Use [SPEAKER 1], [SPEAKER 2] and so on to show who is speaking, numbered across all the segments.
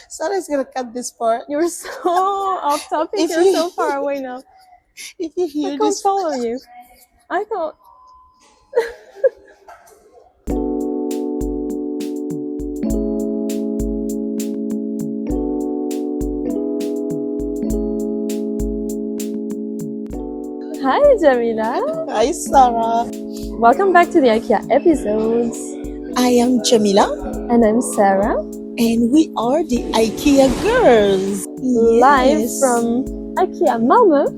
[SPEAKER 1] Sarah's gonna cut this part.
[SPEAKER 2] You're so off topic.
[SPEAKER 1] If
[SPEAKER 2] You're
[SPEAKER 1] you-
[SPEAKER 2] so far away now.
[SPEAKER 1] If you
[SPEAKER 2] I
[SPEAKER 1] hear
[SPEAKER 2] can't
[SPEAKER 1] this,
[SPEAKER 2] follow you. I thought. Hi, Djamila.
[SPEAKER 1] hi Sarah.
[SPEAKER 2] Welcome back to the Ikea Episodes.
[SPEAKER 1] I am Djamila,
[SPEAKER 2] And I'm Sarah,
[SPEAKER 1] and we are the IKEA girls.
[SPEAKER 2] live
[SPEAKER 1] Yes.
[SPEAKER 2] from Ikea Malmö.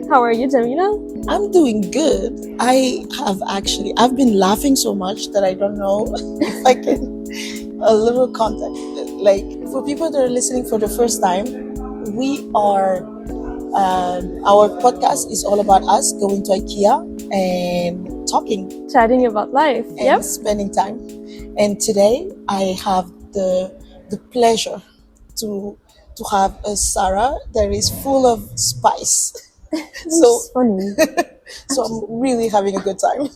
[SPEAKER 2] How are you, Djamila?
[SPEAKER 1] I'm doing good. I've been laughing so much that I don't know if I can. A little context. Like, for people that are listening for the first time, our podcast is all about us going to IKEA and talking
[SPEAKER 2] Chatting about life.
[SPEAKER 1] and
[SPEAKER 2] Yep.
[SPEAKER 1] spending time. And today I have the pleasure to have a Sarah that is full of spice. So
[SPEAKER 2] It's funny.
[SPEAKER 1] so I'm really having a good time.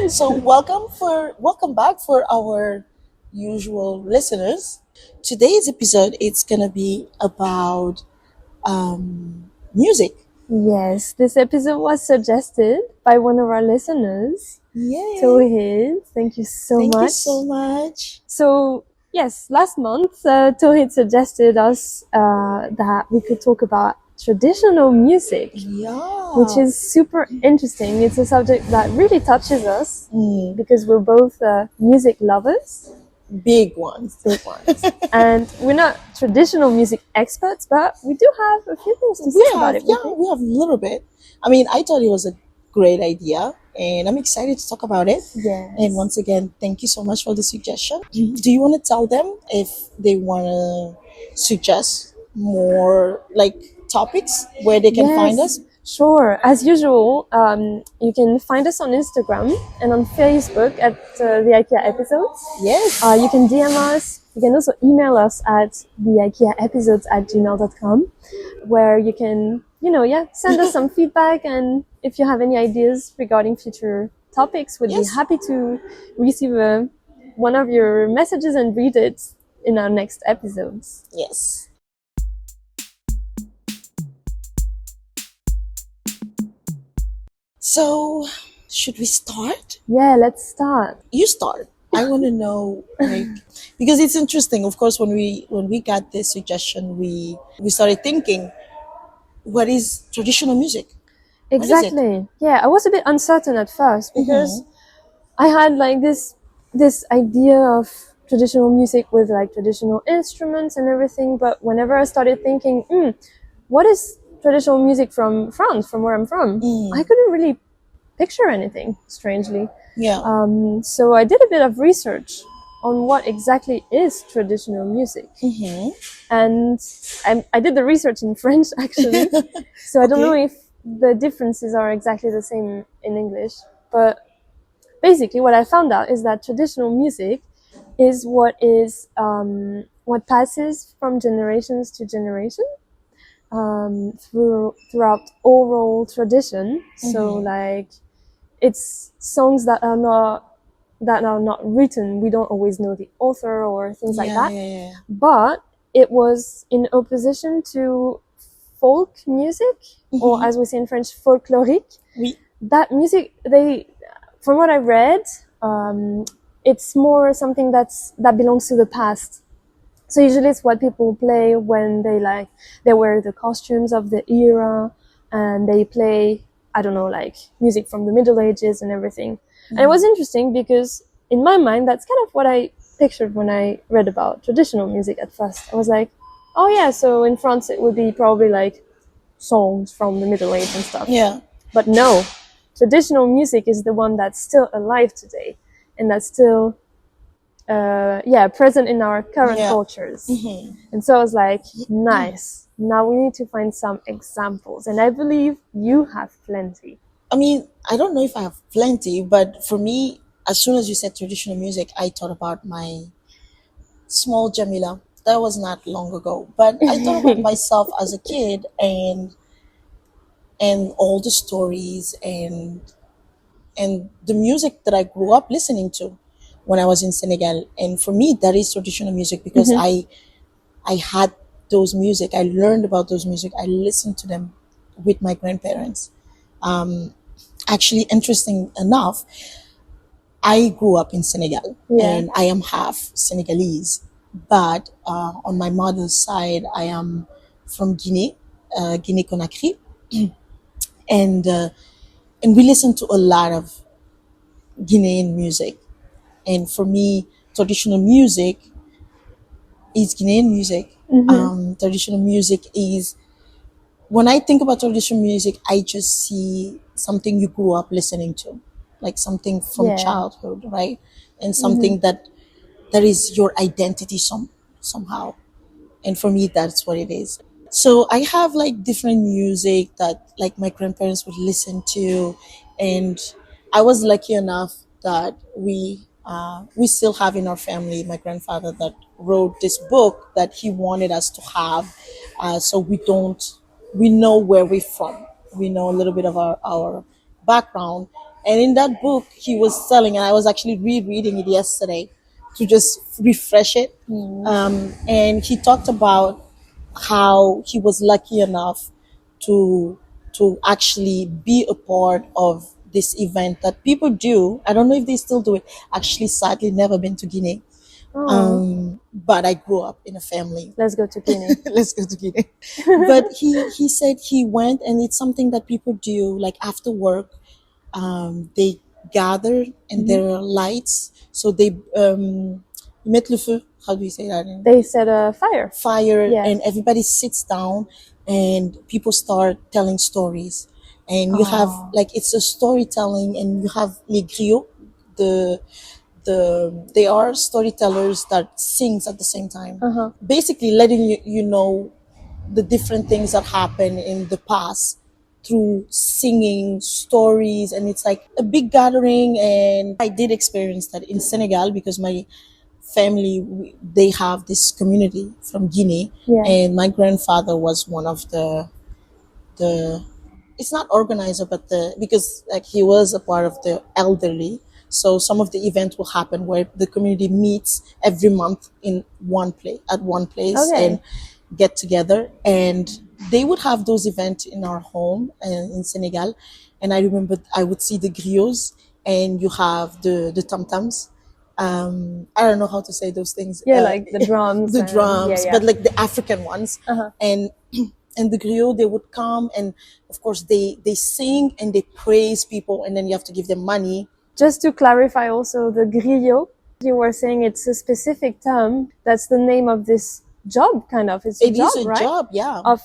[SPEAKER 1] So welcome back for our usual listeners. Today's episode it's gonna be about music.
[SPEAKER 2] Yes, this episode was suggested by one of our listeners,
[SPEAKER 1] Yeah.
[SPEAKER 2] Towhid. Thank you so
[SPEAKER 1] Thank
[SPEAKER 2] much.
[SPEAKER 1] you so much.
[SPEAKER 2] So, yes, last month, Towhid suggested us that we could talk about traditional music,
[SPEAKER 1] Yeah.
[SPEAKER 2] which is super interesting. It's a subject that really touches us because we're both music lovers,
[SPEAKER 1] Big ones.
[SPEAKER 2] big ones. And we're not traditional music experts, but we do have a few things to say about it.
[SPEAKER 1] We have a little bit. I mean, I thought it was a great idea, and I'm excited to talk about it.
[SPEAKER 2] Yes.
[SPEAKER 1] And once again, thank you so much for the suggestion. Do you want to tell them if they want to suggest more like topics where they can find us?
[SPEAKER 2] Sure. As usual, you can find us on Instagram and on Facebook at the Ikea Episodes.
[SPEAKER 1] Yes.
[SPEAKER 2] You can DM us. You can also email us at theikeaepisodes@gmail.com, where you can, send us some feedback. And if you have any ideas regarding future topics, we'd be
[SPEAKER 1] Yes.
[SPEAKER 2] happy to receive one of your messages and read it in our next episodes.
[SPEAKER 1] Yes. So, should we start?
[SPEAKER 2] Yeah, let's start.
[SPEAKER 1] You start. I want to know, like, because it's interesting. Of course, when we got this suggestion, we started thinking, what is traditional music? is it?
[SPEAKER 2] Exactly. Yeah, I was a bit uncertain at first because I had like this idea of traditional music with like traditional instruments and everything. But whenever I started thinking, what is traditional music from France, from where I'm from, I couldn't really picture anything, strangely.
[SPEAKER 1] Yeah.
[SPEAKER 2] So I did a bit of research on what exactly is traditional music. And I did the research in French, actually. So I don't know if the differences are exactly the same in English. But basically what I found out is that traditional music is what passes from generations to generation throughout oral tradition. So like it's songs that are not written. We don't always know the author or things like that.
[SPEAKER 1] Yeah.
[SPEAKER 2] But it was in opposition to folk music, or as we say in French, folklorique.
[SPEAKER 1] Oui.
[SPEAKER 2] That music, from what I read, it's more something that belongs to the past. So usually it's what people play when they wear the costumes of the era, and they play, I don't know, like music from the Middle Ages and everything. And it was interesting because in my mind, that's kind of what I pictured when I read about traditional music at first. I was like, oh yeah, so in France it would be probably like songs from the Middle Age and stuff.
[SPEAKER 1] Yeah.
[SPEAKER 2] But no, traditional music is the one that's still alive today, and that's still present in our current cultures. And so I was like, nice. Now we need to find some examples, and I believe you have plenty.
[SPEAKER 1] I mean, I don't know if I have plenty, but for me, as soon as you said traditional music, I thought about my small Djamila. That was not long ago, but I thought about myself as a kid and all the stories and the music that I grew up listening to. when I was in Senegal. And for me, that is traditional music because I had those music. I learned about those music. I listened to them with my grandparents. Actually, interesting enough, I grew up in Senegal
[SPEAKER 2] Yeah.
[SPEAKER 1] and I am half Senegalese, but on my mother's side, I am from Guinea, Guinea Conakry, and uh, and we listen to a lot of Guinean music. And for me, traditional music is Guinean music. Traditional music is, when I think about traditional music, I just see something you grew up listening to, like something from
[SPEAKER 2] Yeah.
[SPEAKER 1] childhood, right? And something that is your identity somehow. And for me, that's what it is. So I have like different music that like my grandparents would listen to, and I was lucky enough that we still have in our family my grandfather that wrote this book that he wanted us to have, so we know where we're from, we know a little bit of our background, and in that book he was telling, and I was actually rereading it yesterday to just refresh it, and he talked about how he was lucky enough to actually be a part of this event that people do. I don't know if they still do it. Actually, sadly, never been to Guinea, but I grew up in a family.
[SPEAKER 2] Let's go to Guinea.
[SPEAKER 1] Let's go to Guinea. But he said he went, and it's something that people do like after work. They gather and there are lights, so they mettent le feu. How do you say that?
[SPEAKER 2] They set a fire.
[SPEAKER 1] Fire,
[SPEAKER 2] Yeah.
[SPEAKER 1] and everybody sits down and people start telling stories, and you have like, it's a storytelling, and you have les griots, the they are storytellers that sings at the same time, basically letting you know the different things that happen in the past through singing stories, and it's like a big gathering. And I did experience that in Senegal because my family, they have this community from Guinea,
[SPEAKER 2] Yeah.
[SPEAKER 1] and my grandfather was one of the it's not organizer, but the, because like he was a part of the elderly, so some of the events will happen where the community meets every month in one place
[SPEAKER 2] Okay.
[SPEAKER 1] and get together, and they would have those events in our home in Senegal. And I remember I would see the griots, and you have the tam tams. I don't know how to say those things.
[SPEAKER 2] Yeah, like the drums.
[SPEAKER 1] The
[SPEAKER 2] and-
[SPEAKER 1] drums,
[SPEAKER 2] yeah,
[SPEAKER 1] but like the African ones.
[SPEAKER 2] Uh-huh.
[SPEAKER 1] And the griot, they would come, and of course they sing and they praise people, and then you have to give them money.
[SPEAKER 2] Just to clarify also, the griot, you were saying it's a specific term. That's the name of this job, kind of. It's a
[SPEAKER 1] It
[SPEAKER 2] job,
[SPEAKER 1] is a
[SPEAKER 2] right?
[SPEAKER 1] job, yeah.
[SPEAKER 2] Of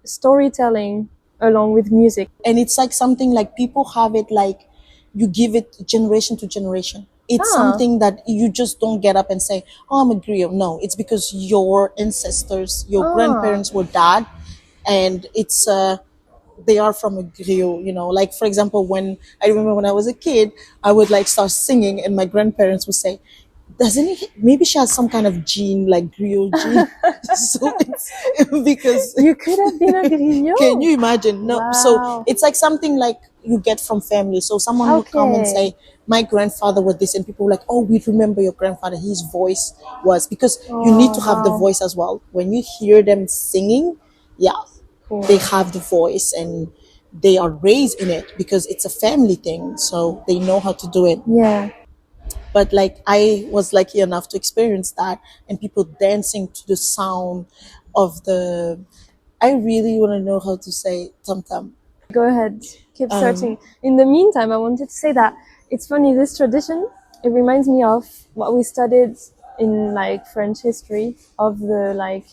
[SPEAKER 2] storytelling along with music.
[SPEAKER 1] And it's like something like people have it, like you give it generation to generation. It's something that you just don't get up and say, oh, I'm a griot. No, it's because your ancestors, your grandparents were that, and it's they are from a griot, you know. Like for example, when I remember when I was a kid, I would like start singing, and my grandparents would say, doesn't he, maybe she has some kind of gene, like griot gene. So it's because
[SPEAKER 2] You could have been a griot.
[SPEAKER 1] can you imagine? No.
[SPEAKER 2] Wow.
[SPEAKER 1] So it's like something like you get from family. So someone would come and
[SPEAKER 2] Okay.
[SPEAKER 1] say, my grandfather was this, and people were like, oh, we remember your grandfather, his voice was, because you need to have the
[SPEAKER 2] wow.
[SPEAKER 1] voice as well. When you hear them singing, yeah,
[SPEAKER 2] Cool.
[SPEAKER 1] they have the voice, and they are raised in it because it's a family thing, so they know how to do it.
[SPEAKER 2] Yeah.
[SPEAKER 1] But like I was lucky enough to experience that, and people dancing to the sound of the, I really want to know how to say tam tam.
[SPEAKER 2] Go ahead, keep searching. In the meantime, I wanted to say that it's funny, this tradition, it reminds me of what we studied in like French history of the like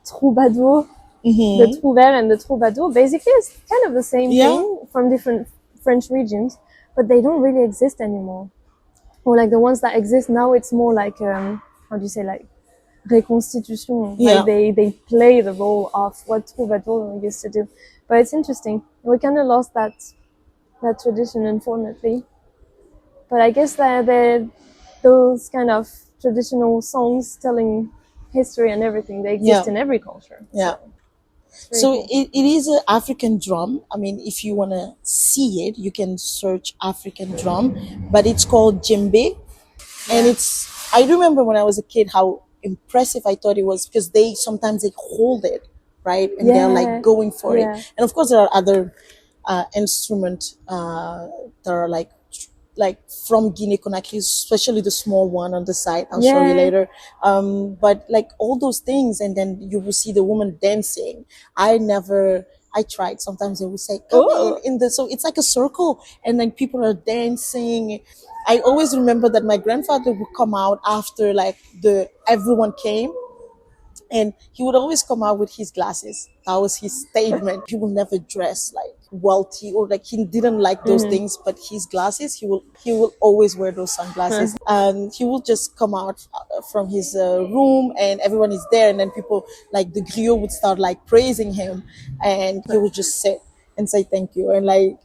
[SPEAKER 2] troubadour, the trouvère and the troubadour. Basically, it's kind of the same
[SPEAKER 1] Yeah.
[SPEAKER 2] thing from different French regions, but they don't really exist anymore. Or like the ones that exist now, it's more like, how do you say, like reconstitution.
[SPEAKER 1] Yeah.
[SPEAKER 2] Like they play the role of what troubadour used to do. But it's interesting. We kind of lost that tradition, unfortunately. But I guess that those kind of traditional songs telling history and everything, they exist
[SPEAKER 1] Yeah.
[SPEAKER 2] in every culture.
[SPEAKER 1] Yeah.
[SPEAKER 2] Very
[SPEAKER 1] So
[SPEAKER 2] cool.
[SPEAKER 1] it is an African drum. I mean, if you want to see it, you can search African drum, but it's called djembe. And I remember when I was a kid how impressive I thought it was, because sometimes they hold it, right, and they're like
[SPEAKER 2] Yeah,
[SPEAKER 1] going for it.
[SPEAKER 2] yeah,
[SPEAKER 1] And of course there are other instruments that are like from Guinea Conakry, especially the small one on the side. I'll show you
[SPEAKER 2] yeah.
[SPEAKER 1] later. But like all those things, and then you will see the woman dancing. I tried. Sometimes they would say, "Come
[SPEAKER 2] Oh,
[SPEAKER 1] in the." So it's like a circle, and then people are dancing. I always remember that my grandfather would come out after like the everyone came, and he would always come out with his glasses. That was his statement. He will never dress like wealthy, or like he didn't like those things, but his glasses, he will always wear those sunglasses. And he will just come out from his room, and everyone is there, and then people like the griot would start like praising him, and he would just sit and say thank you, and like,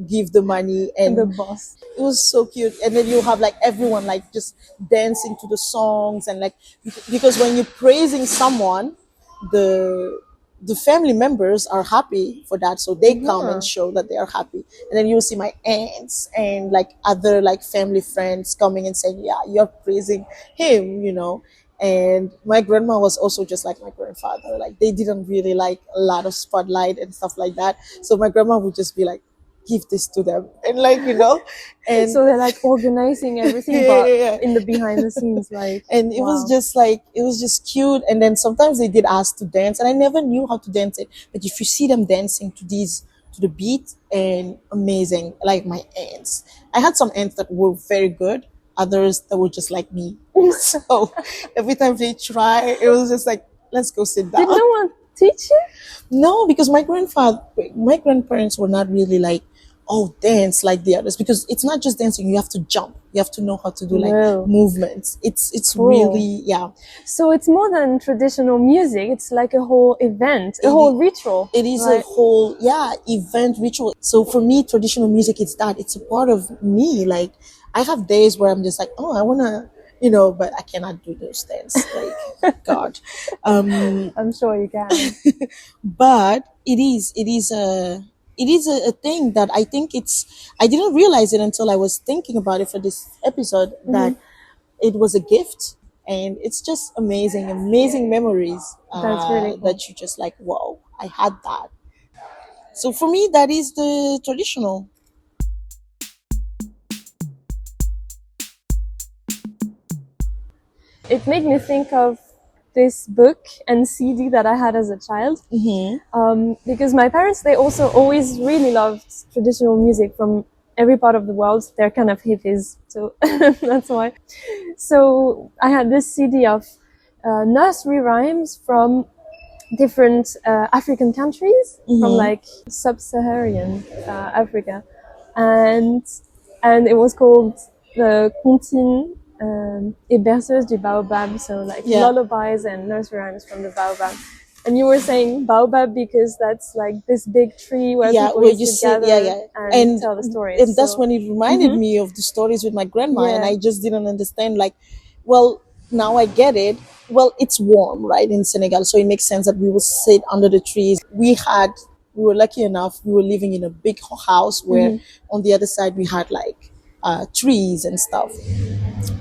[SPEAKER 1] give the money.
[SPEAKER 2] the
[SPEAKER 1] And
[SPEAKER 2] boss.
[SPEAKER 1] it was so cute. And then you have like everyone like just dancing to the songs, and like, because when you're praising someone, the the family members are happy for that, so they come and
[SPEAKER 2] Yeah.
[SPEAKER 1] show that they are happy. And then you'll see my aunts and like other like family friends coming and saying, yeah, you're praising him. And my grandma was also just like my grandfather, like they didn't really like a lot of spotlight and stuff like that. So my grandma would just be like, give this to them, and like, and
[SPEAKER 2] So they're like organizing everything,
[SPEAKER 1] yeah,
[SPEAKER 2] but
[SPEAKER 1] yeah, yeah.
[SPEAKER 2] in the behind the scenes, like,
[SPEAKER 1] And it was
[SPEAKER 2] wow.
[SPEAKER 1] just like, it was just cute. And then sometimes they did ask to dance, and I never knew how to dance it, but if you see them dancing to the beat, and amazing. Like my aunts, I had some aunts that were very good, others that were just like me. So every time they try, it was just like, let's go sit
[SPEAKER 2] Did
[SPEAKER 1] down.
[SPEAKER 2] no one teach you?
[SPEAKER 1] No, because my grandparents were not really like, oh, dance like the others. Because it's not just dancing; you have to jump. You have to know how to do like
[SPEAKER 2] No.
[SPEAKER 1] movements. It's
[SPEAKER 2] Cool.
[SPEAKER 1] really, yeah.
[SPEAKER 2] So it's more than traditional music. It's like a whole event, a
[SPEAKER 1] It,
[SPEAKER 2] whole ritual.
[SPEAKER 1] it is a
[SPEAKER 2] Right?
[SPEAKER 1] whole, yeah, event ritual. So for me, traditional music, it's that. It's a part of me. Like I have days where I'm just like, oh, I wanna, but I cannot do those things. Like God.
[SPEAKER 2] I'm sure you can.
[SPEAKER 1] But it is a thing that I think I didn't realize it until I was thinking about it for this episode, that it was a gift. And it's just amazing memories,
[SPEAKER 2] That's really cool.
[SPEAKER 1] that you just like, whoa, I had that. So for me, that is the traditional.
[SPEAKER 2] It made me think of this book and CD that I had as a child. Because my parents, they also always really loved traditional music from every part of the world. They're kind of hippies, so that's why. So I had this CD of nursery rhymes from different African countries, from like sub-Saharan Africa, and it was called the Comptines et berceuses du baobab, so like
[SPEAKER 1] Yeah.
[SPEAKER 2] lullabies and nursery rhymes from the baobab. And you were saying baobab because that's like this big tree where
[SPEAKER 1] Yeah,
[SPEAKER 2] people
[SPEAKER 1] where
[SPEAKER 2] used
[SPEAKER 1] you
[SPEAKER 2] to
[SPEAKER 1] sit,
[SPEAKER 2] gather
[SPEAKER 1] yeah, yeah.
[SPEAKER 2] and tell the stories.
[SPEAKER 1] And that's
[SPEAKER 2] So
[SPEAKER 1] when it reminded me of the stories with my grandma. And
[SPEAKER 2] Yeah.
[SPEAKER 1] I just didn't understand, like, well, now I get it. Well, it's warm, right, in Senegal, so it makes sense that we will sit under the trees. We were lucky enough, we were living in a big house where on the other side we had like trees and stuff,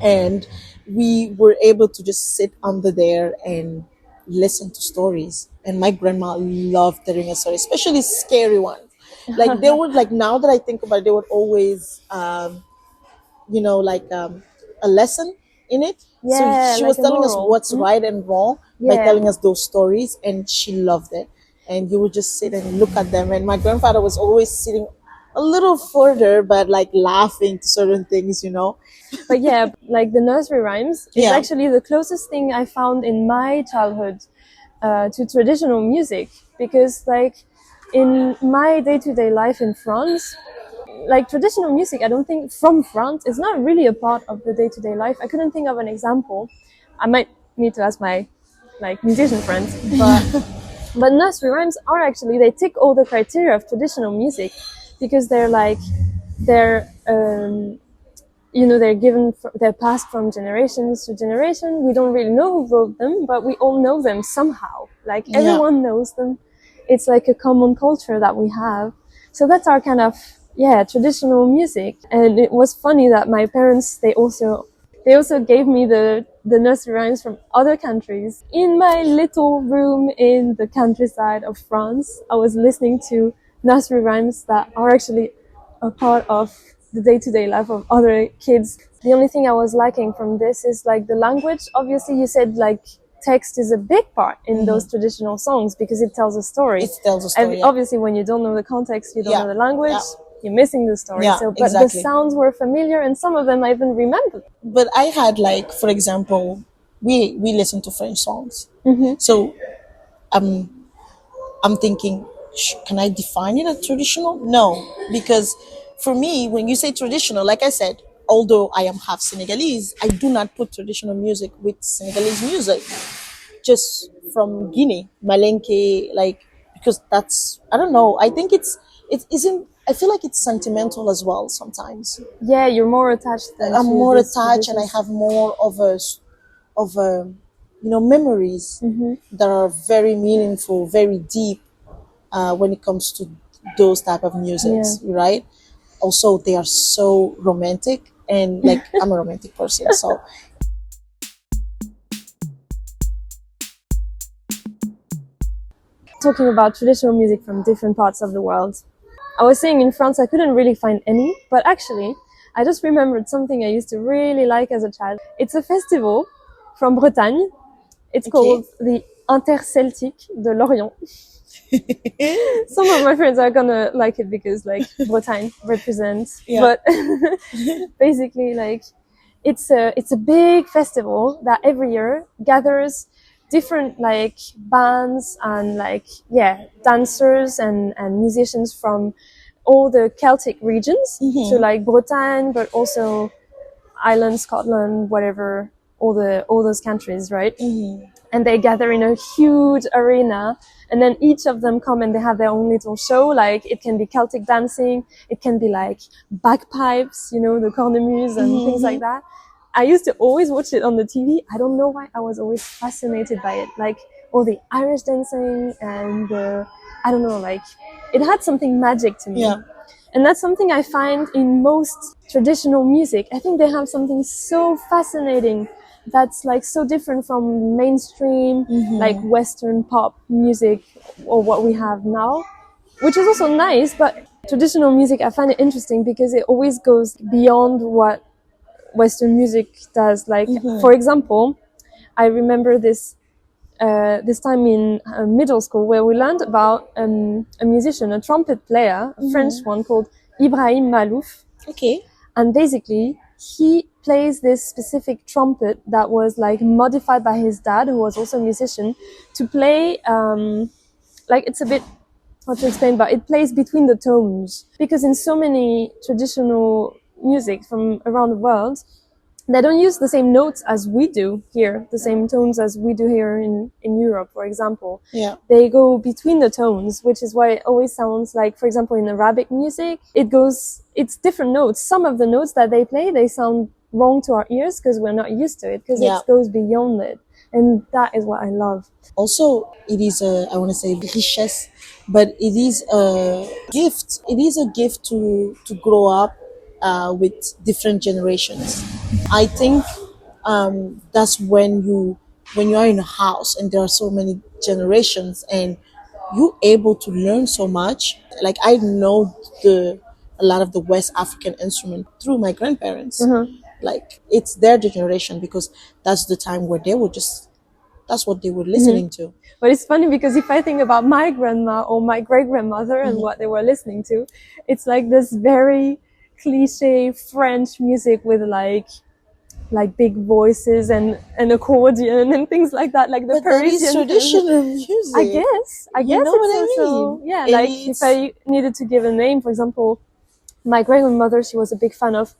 [SPEAKER 1] and we were able to just sit under there and listen to stories. And my grandma loved telling us stories, especially scary ones. Like they would, like, now that I think about it, they would always like a lesson in it. So
[SPEAKER 2] Yeah,
[SPEAKER 1] she
[SPEAKER 2] like
[SPEAKER 1] was
[SPEAKER 2] a
[SPEAKER 1] telling us
[SPEAKER 2] moral.
[SPEAKER 1] what's right and wrong by
[SPEAKER 2] Yeah.
[SPEAKER 1] telling us those stories, and she loved it. And you would just sit and look at them. And my grandfather was always sitting a little further, but like laughing to certain things.
[SPEAKER 2] But yeah, like the nursery rhymes is
[SPEAKER 1] Yeah.
[SPEAKER 2] actually the closest thing I found in my childhood to traditional music, because like in my day-to-day life in France, like traditional music, I don't think from France is not really a part of the day-to-day life. I couldn't think of an example. I might need to ask my like musician friends, but nursery rhymes are actually, they tick all the criteria of traditional music, because they're they're they're passed from generations to generation. We don't really know who wrote them, but we all know them somehow. Like
[SPEAKER 1] Yeah.
[SPEAKER 2] everyone knows them. It's like a common culture that we have. So that's our kind of, traditional music. And it was funny that my parents, they also They also gave me the nursery rhymes from other countries. In my little room in the countryside of France, I was listening to nursery rhymes that are actually a part of the day-to-day life of other kids. The only thing I was liking from this is like the language. Obviously, you said like text is a big part in those traditional songs because it tells a story.
[SPEAKER 1] It tells a
[SPEAKER 2] And
[SPEAKER 1] story.
[SPEAKER 2] obviously, when you don't know the context, you don't know the language, you're missing the story.
[SPEAKER 1] Yeah,
[SPEAKER 2] But
[SPEAKER 1] exactly.
[SPEAKER 2] the sounds were familiar, and some of them I even remembered.
[SPEAKER 1] But I had like, for example, we listen to French songs. So I'm thinking, can I define it as traditional? No, because for me, when you say traditional, like I said, although I am half Senegalese, I do not put traditional music with Senegalese music. Just from Guinea, Malenke, like, because that's, I don't know. I think it isn't. I feel like it's sentimental as well sometimes.
[SPEAKER 2] Yeah, you're more attached than
[SPEAKER 1] I'm
[SPEAKER 2] to
[SPEAKER 1] more
[SPEAKER 2] these
[SPEAKER 1] attached, and I
[SPEAKER 2] traditions.
[SPEAKER 1] have more of a memories that are very meaningful, very deep when it comes to those type of musics, right? Also, they are so romantic, and like I'm a romantic person, so
[SPEAKER 2] Talking about traditional music from different parts of the world. I was saying in France I couldn't really find any, but actually I just remembered something I used to really like as a child. It's a festival from Bretagne. It's called the Interceltique de Lorient. Some of my friends are gonna like it because like Bretagne represents, but basically like it's a big festival that every year gathers different like bands and like dancers and musicians from all the Celtic regions, so like Bretagne, but also Ireland, Scotland, whatever, all those countries, right? And they gather in a huge arena, and then each of them come and they have their own little show. Like it can be Celtic dancing, it can be like bagpipes, you know, the cornemuse and things like that. I used to always watch it on the TV. I don't know why, I was always fascinated by it. Like all the Irish dancing and I don't know, like it had something magic to me. And that's something I find in most traditional music. I think they have something so fascinating that's like so different from mainstream, like Western pop music or what we have now, which is also nice. But traditional music, I find it interesting because it always goes beyond what Western music does. Like, for example, I remember this time in middle school where we learned about a musician, a trumpet player, a French one called Ibrahim Malouf. And basically, he plays this specific trumpet that was like modified by his dad, who was also a musician, to play like it's a bit hard to explain, but it plays between the tones. Because in so many traditional music from around the world, they don't use the same notes as we do here, the same tones as we do here in Europe, for example. They go between the tones, which is why it always sounds like, for example, in Arabic music, it's different notes. Some of the notes that they play, they sound wrong to our ears because we're not used to it, because it goes beyond it. And that is what I love.
[SPEAKER 1] Also, it is I want to say richesse, but it is a gift. It is a gift to grow up with different generations. I think that's when you are in a house and there are so many generations and you're able to learn so much. Like I know a lot of the West African instrument through my grandparents. Like it's their generation because that's the time where that's what they were listening to.
[SPEAKER 2] But it's funny because if I think about my grandma or my great grandmother and what they were listening to, it's like this very cliche French music with like big voices and an accordion and things like that, like the Parisian.
[SPEAKER 1] That is traditional music.
[SPEAKER 2] I guess
[SPEAKER 1] You know
[SPEAKER 2] it's
[SPEAKER 1] what I
[SPEAKER 2] also,
[SPEAKER 1] mean?
[SPEAKER 2] yeah.
[SPEAKER 1] And
[SPEAKER 2] Like if I needed to give a name, for example, my great grandmother, she was a big fan of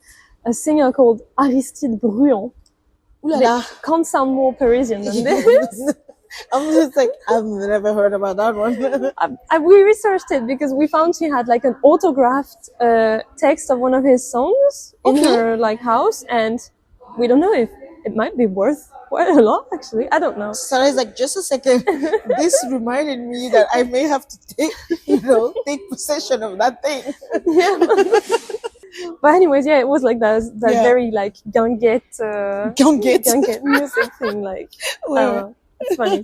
[SPEAKER 2] a singer called Aristide Bruant.
[SPEAKER 1] Ooh la la.
[SPEAKER 2] Can't sound more Parisian than this.
[SPEAKER 1] I'm just like, I've never heard about that one.
[SPEAKER 2] We researched it because we found she had like an autographed text of one of his songs in her like house, and we don't know if it might be worth quite a lot, actually. I don't know.
[SPEAKER 1] Sarah's like, just a second. This reminded me that I may have to take possession of that thing.
[SPEAKER 2] But anyways, yeah, it was like that
[SPEAKER 1] Yeah.
[SPEAKER 2] very like ganget
[SPEAKER 1] Ganget.
[SPEAKER 2] ganget music thing. Like I don't know, it's funny.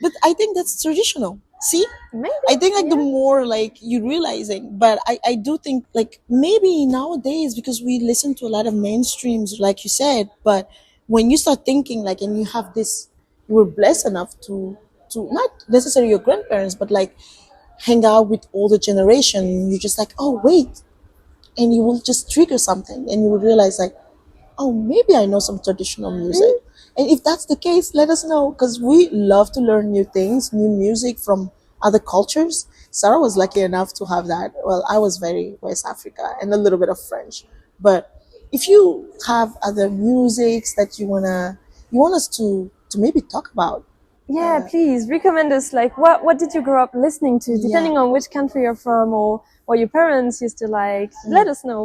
[SPEAKER 1] But I think that's traditional. See,
[SPEAKER 2] Maybe,
[SPEAKER 1] I think like the
[SPEAKER 2] yeah.
[SPEAKER 1] more like you're realizing, but I do think like maybe nowadays because we listen to a lot of mainstreams, like you said, but when you start thinking like and you have this, you were blessed enough to not necessarily your grandparents, but like hang out with older generation, you're just like, oh wait, and you will just trigger something, and you will realize like, oh, maybe I know some traditional music. And if that's the case, let us know because we love to learn new things, new music from other cultures. Sarah was lucky enough to have that. Well, I was very West Africa and a little bit of French. But if you have other musics that you want us to maybe talk about,
[SPEAKER 2] Yeah, please recommend us. Like, what did you grow up listening to? Depending
[SPEAKER 1] yeah,
[SPEAKER 2] on which country you're from or what your parents used to like, let us know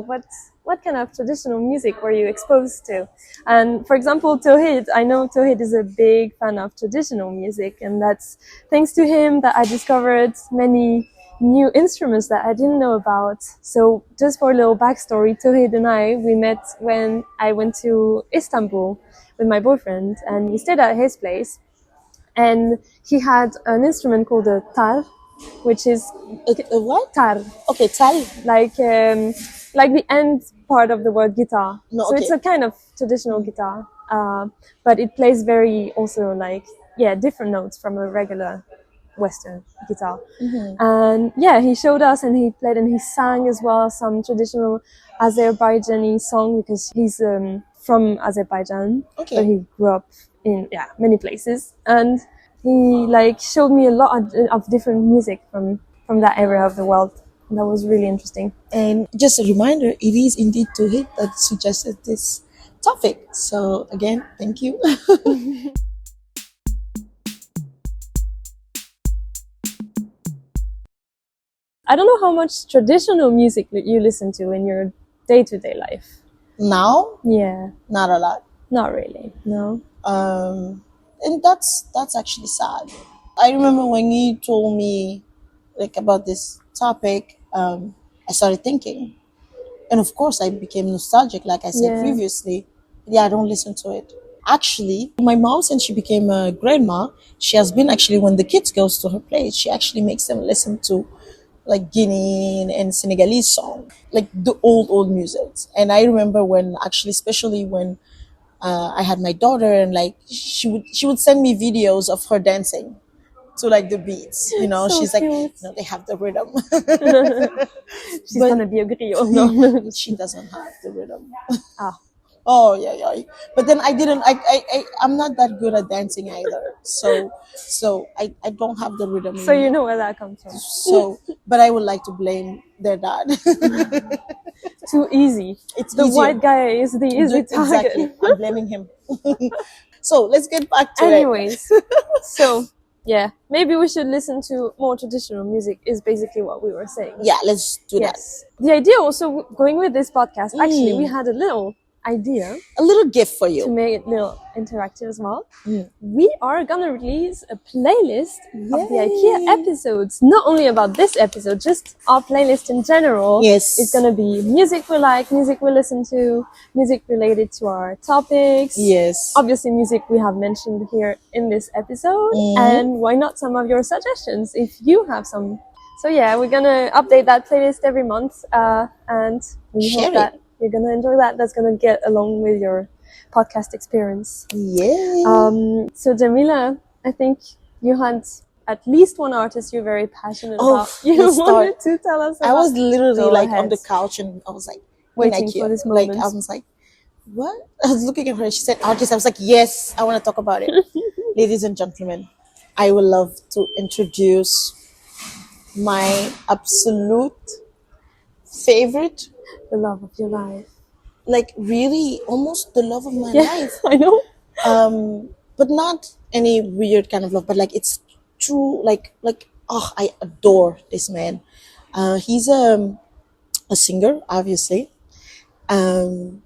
[SPEAKER 2] what kind of traditional music were you exposed to. And for example, Towhid, I know Towhid is a big fan of traditional music, and that's thanks to him that I discovered many new instruments that I didn't know about. So just for a little backstory, Towhid and we met when I went to Istanbul with my boyfriend, and we stayed at his place. And he had an instrument called a tar, which is
[SPEAKER 1] a what?
[SPEAKER 2] tar,
[SPEAKER 1] Okay, tell.
[SPEAKER 2] like the end part of the word guitar.
[SPEAKER 1] No,
[SPEAKER 2] So it's
[SPEAKER 1] okay.
[SPEAKER 2] a kind of traditional guitar, but it plays very also like different notes from a regular Western guitar. And yeah, he showed us and he played and he sang as well some traditional Azerbaijani song because he's from Azerbaijan, but
[SPEAKER 1] Okay.
[SPEAKER 2] he grew up in many places, and he like showed me a lot of different music from that area of the world. And that was really interesting.
[SPEAKER 1] And just a reminder, it is indeed Towhid that suggested this topic. So again, thank you.
[SPEAKER 2] I don't know how much traditional music that you listen to in your day-to-day life.
[SPEAKER 1] Now,
[SPEAKER 2] Yeah,
[SPEAKER 1] not a lot.
[SPEAKER 2] not really. No.
[SPEAKER 1] And that's actually sad. I remember when you told me like about this topic, I started thinking, and of course I became nostalgic. Like I said
[SPEAKER 2] Yeah.
[SPEAKER 1] previously, yeah, I don't listen to it. Actually, my mom, since she became a grandma, she has been actually when the kids goes to her place, she actually makes them listen to like Guinean and Senegalese song, like the old music. And I remember when actually, especially when I had my daughter, and like she would send me videos of her dancing to like the beats. You know,
[SPEAKER 2] So
[SPEAKER 1] she's like,
[SPEAKER 2] cute.
[SPEAKER 1] they have the rhythm,
[SPEAKER 2] She's
[SPEAKER 1] but
[SPEAKER 2] gonna be a griot. No.
[SPEAKER 1] she doesn't have the rhythm.
[SPEAKER 2] Ah.
[SPEAKER 1] Oh yeah, yeah. But then I didn't. I'm not that good at dancing either. So I don't have the rhythm
[SPEAKER 2] So
[SPEAKER 1] in
[SPEAKER 2] you
[SPEAKER 1] me.
[SPEAKER 2] know where that comes from.
[SPEAKER 1] So, but I would like to blame their dad.
[SPEAKER 2] Too easy.
[SPEAKER 1] It's
[SPEAKER 2] The
[SPEAKER 1] easier.
[SPEAKER 2] white guy is the easy target.
[SPEAKER 1] Exactly. I'm blaming him. So let's get back to it.
[SPEAKER 2] Anyways, so yeah, maybe we should listen to more traditional music. Is basically what we were saying.
[SPEAKER 1] Yeah, let's do
[SPEAKER 2] Yes. The idea also going with this podcast. Actually, we
[SPEAKER 1] Mm.
[SPEAKER 2] had a little idea
[SPEAKER 1] that. A little gift for
[SPEAKER 2] to
[SPEAKER 1] you.
[SPEAKER 2] make it a little interactive as well.
[SPEAKER 1] Mm.
[SPEAKER 2] We are gonna release a playlist of the
[SPEAKER 1] Yay.
[SPEAKER 2] Ikea episodes. Not only about this episode, just our playlist in general.
[SPEAKER 1] Yes.
[SPEAKER 2] It's gonna be music we like, music we listen to, music related to our topics.
[SPEAKER 1] Yes.
[SPEAKER 2] Obviously, music we have mentioned here in this episode. And why not some of your suggestions if you have some. So yeah, we're gonna update that playlist every month, and we
[SPEAKER 1] Share
[SPEAKER 2] hope
[SPEAKER 1] it.
[SPEAKER 2] that you're gonna enjoy that. That's gonna get along with your podcast experience.
[SPEAKER 1] Yay.
[SPEAKER 2] So Djamila, I think you had at least one artist you're very passionate about. You
[SPEAKER 1] let's
[SPEAKER 2] wanted
[SPEAKER 1] start.
[SPEAKER 2] to tell us about.
[SPEAKER 1] I was literally
[SPEAKER 2] Go
[SPEAKER 1] like
[SPEAKER 2] ahead.
[SPEAKER 1] on the couch and I was like
[SPEAKER 2] Waiting
[SPEAKER 1] in IKEA.
[SPEAKER 2] for this
[SPEAKER 1] Like
[SPEAKER 2] moment.
[SPEAKER 1] I was like, what? I was looking at her. She said artist. I was like, yes, I want to talk about it. Ladies and gentlemen, I would love to introduce my absolute favorite,
[SPEAKER 2] The love of your life.
[SPEAKER 1] like really almost the love of my
[SPEAKER 2] Yeah,
[SPEAKER 1] life.
[SPEAKER 2] I know.
[SPEAKER 1] But not any weird kind of love, but like it's true, like oh, I adore this man. He's a singer, obviously, and